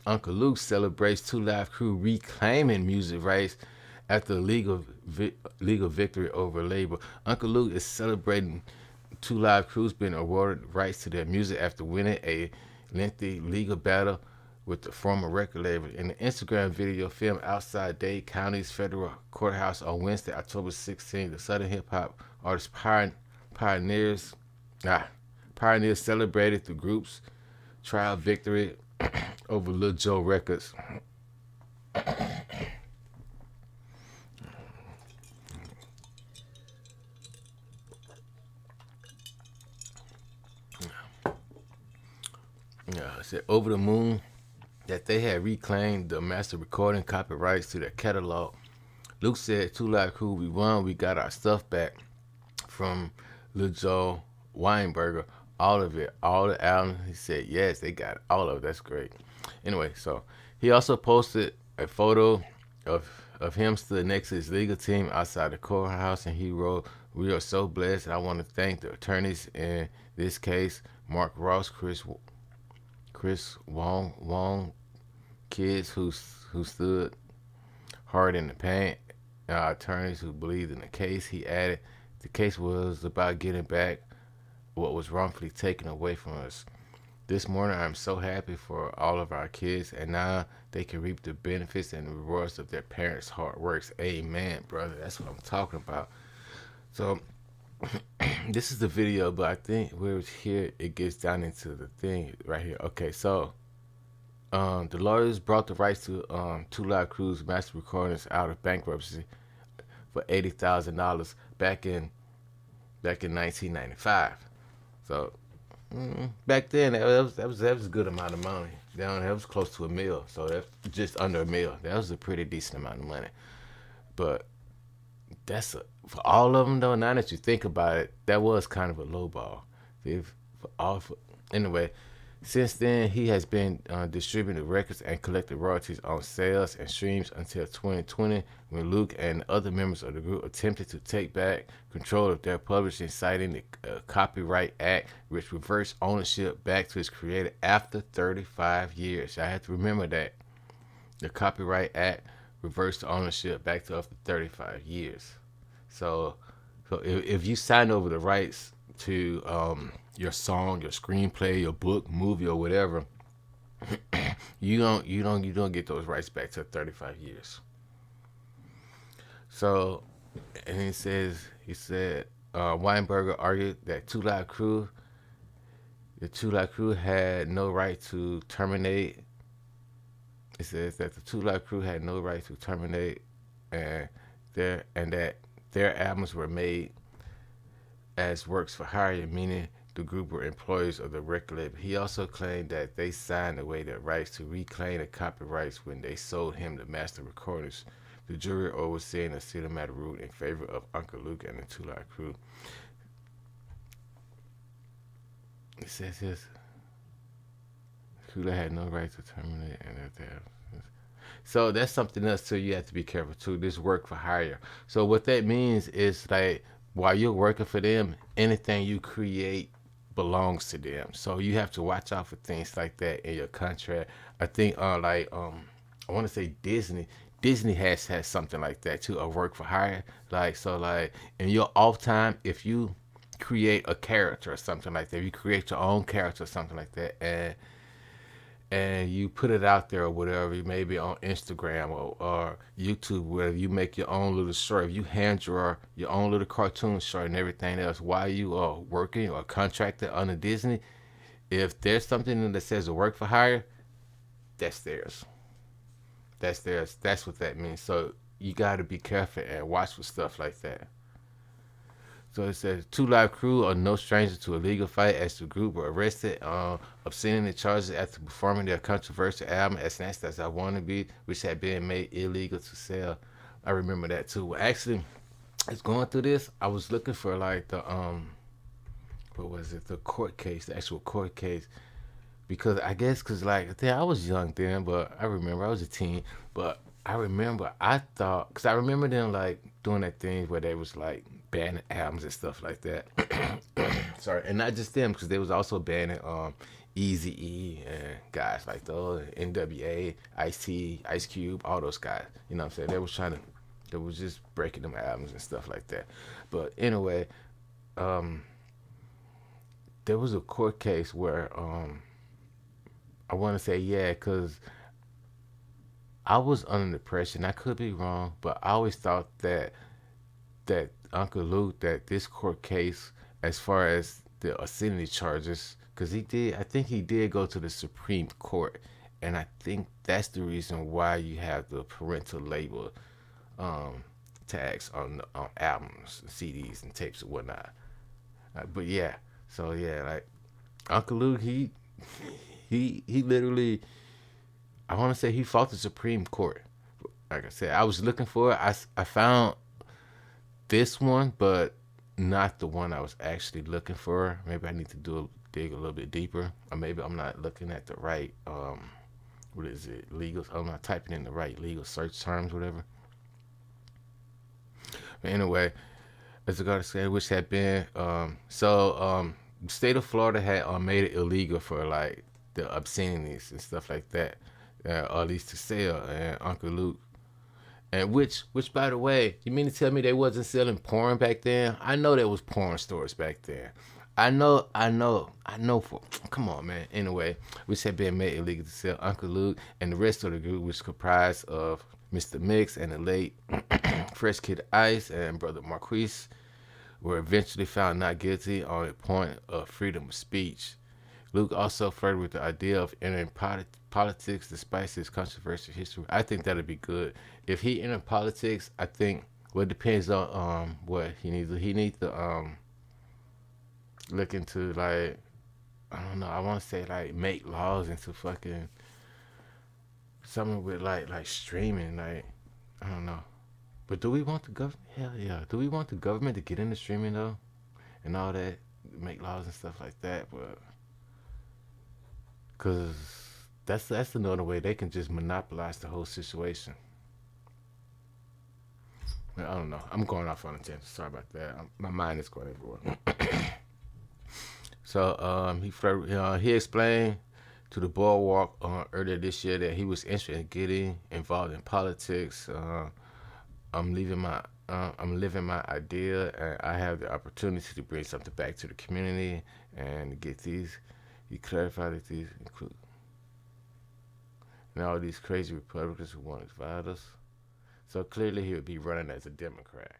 Uncle Luke celebrates Two Live Crew reclaiming music rights after legal victory over label. Uncle Luke is celebrating Two Live Crew's been awarded rights to their music after winning a lengthy legal battle with the former record label. In the Instagram video filmed outside Dade County's federal courthouse on Wednesday, October 16th, the Southern hip hop artist pioneers pioneers celebrated the group's trial victory over Lil Joe Records. I said over the moon that they had reclaimed the master recording copyrights to their catalog. Luke said, Two Live Crew, we won. We got our stuff back from Lil Joe Weinberger. All of it, all the albums. He said, yes, they got all of it. That's great. Anyway, so he also posted a photo of him stood next to his legal team outside the courthouse, and he wrote, we are so blessed. I want to thank the attorneys in this case, Mark Ross, Chris Wong, kids who stood hard in the paint, attorneys who believed in the case. He added, the case was about getting back what was wrongfully taken away from us. This morning, I'm so happy for all of our kids, and now they can reap the benefits and the rewards of their parents' hard works. Amen, brother. That's what I'm talking about. So, this is the video, but I think where it's here, it gets down into the thing right here. Okay, so the lawyers brought the rights to Two Live Crew's master recordings out of bankruptcy for $80,000 back in 1995. So back then that was a good amount of money. That was close to $1 million. So that's just under $1 million. That was a pretty decent amount of money. But for all of them though. Now that you think about it, that was kind of a low ball. Anyway, since then he has been distributing records and collecting royalties on sales and streams until 2020, when Luke and other members of the group attempted to take back control of their publishing, citing the Copyright Act, which reversed ownership back to its creator after 35 years. I have to remember that the Copyright Act reversed ownership back to after 35 years. So if you sign over the rights to your song, your screenplay, your book, movie, or whatever, you don't get those rights back till 35 years. So, and he said Weinberger argued that the Two Live Crew had no right to terminate. It says that the Two Live Crew had no right to terminate, and that their albums were made as works for hire, meaning the group were employees of the record label. He also claimed that they signed away their rights to reclaim the copyrights when they sold him the master recordings. The jury overseeing the cinematic route in favor of Uncle Luke and the Two Live Crew. It says this. Crew had no right to terminate, and that they have. So that's something else too. You have to be careful too. This work for hire. So what that means is like while you're working for them, anything you create belongs to them. So you have to watch out for things like that in your contract. I think I want to say Disney. Disney has something like that too, a work for hire. Like so, like in your off time, if you create a character or something like that, you create your own character or something like that, and you put it out there or whatever, maybe on Instagram or YouTube, where you make your own little short, if you hand your own little cartoon short and everything else while you are working or contracted under Disney, if there's something that says a work for hire, that's theirs. That's theirs. That's what that means. So you got to be careful and watch for stuff like that. So it says Two Live Crew are no stranger to a legal fight, as the group were arrested on obscenity charges after performing their controversial album "As Nasty as I Wanna Be," which had been made illegal to sell. I remember that too. Well, actually, I was going through this. I was looking for like the what was it? The court case, the actual court case, because I guess like I was young then, but I remember I was a teen, but I thought, because I remember them like doing that thing where they was like banning albums and stuff like that. Sorry, and not just them, because they was also banning Easy E and guys like those, NWA, Ice T, Ice Cube, all those guys. You know what I'm saying? They was just breaking them albums and stuff like that. But anyway, um, there was a court case where I want to say yeah, cause I was under the impression, I could be wrong, but I always thought that Uncle Luke, that this court case, as far as the obscenity charges, because I think he did go to the Supreme Court, and I think that's the reason why you have the parental label um, tags on albums, CDs, and tapes and whatnot. But yeah, so yeah, like Uncle Luke, he literally, I want to say he fought the Supreme Court. Like I said, I was looking for it. I found this one, but not the one I was actually looking for. Maybe I need to dig a little bit deeper, or maybe I'm not looking at the right what is it, legal? I'm not typing in the right legal search terms, whatever. But anyway, as regard to say, which had been the state of Florida had made it illegal for like the obscenities and stuff like that, or at least to sell. And Uncle Luke, and which by the way, you mean to tell me they wasn't selling porn back then? I know there was porn stores back then. I know for come on man. Anyway, which had been made illegal to sell. Uncle Luke and the rest of the group, which comprised of Mr. Mix and the late Fresh Kid Ice and Brother Marquise, were eventually found not guilty on the point of freedom of speech. Luke also flirted with the idea of entering politics despite his controversial history. I think that'd be good. If he entered politics, I think well it depends on what he needs. He needs to look into like I don't know. I want to say like make laws into fucking something with like streaming. Like I don't know. But do we want the government? Hell yeah. Do we want the government to get into streaming though, and all that, make laws and stuff like that? But because that's another way they can just monopolize the whole situation. I don't know. I'm going off on a tangent. Sorry about that. My mind is going everywhere. So he explained to the boardwalk earlier this year that he was interested in getting involved in politics. I'm leaving my I'm living my idea, and I have the opportunity to bring something back to the community and get these. He clarified that these include all these crazy Republicans who want to divide us. So clearly, he would be running as a Democrat.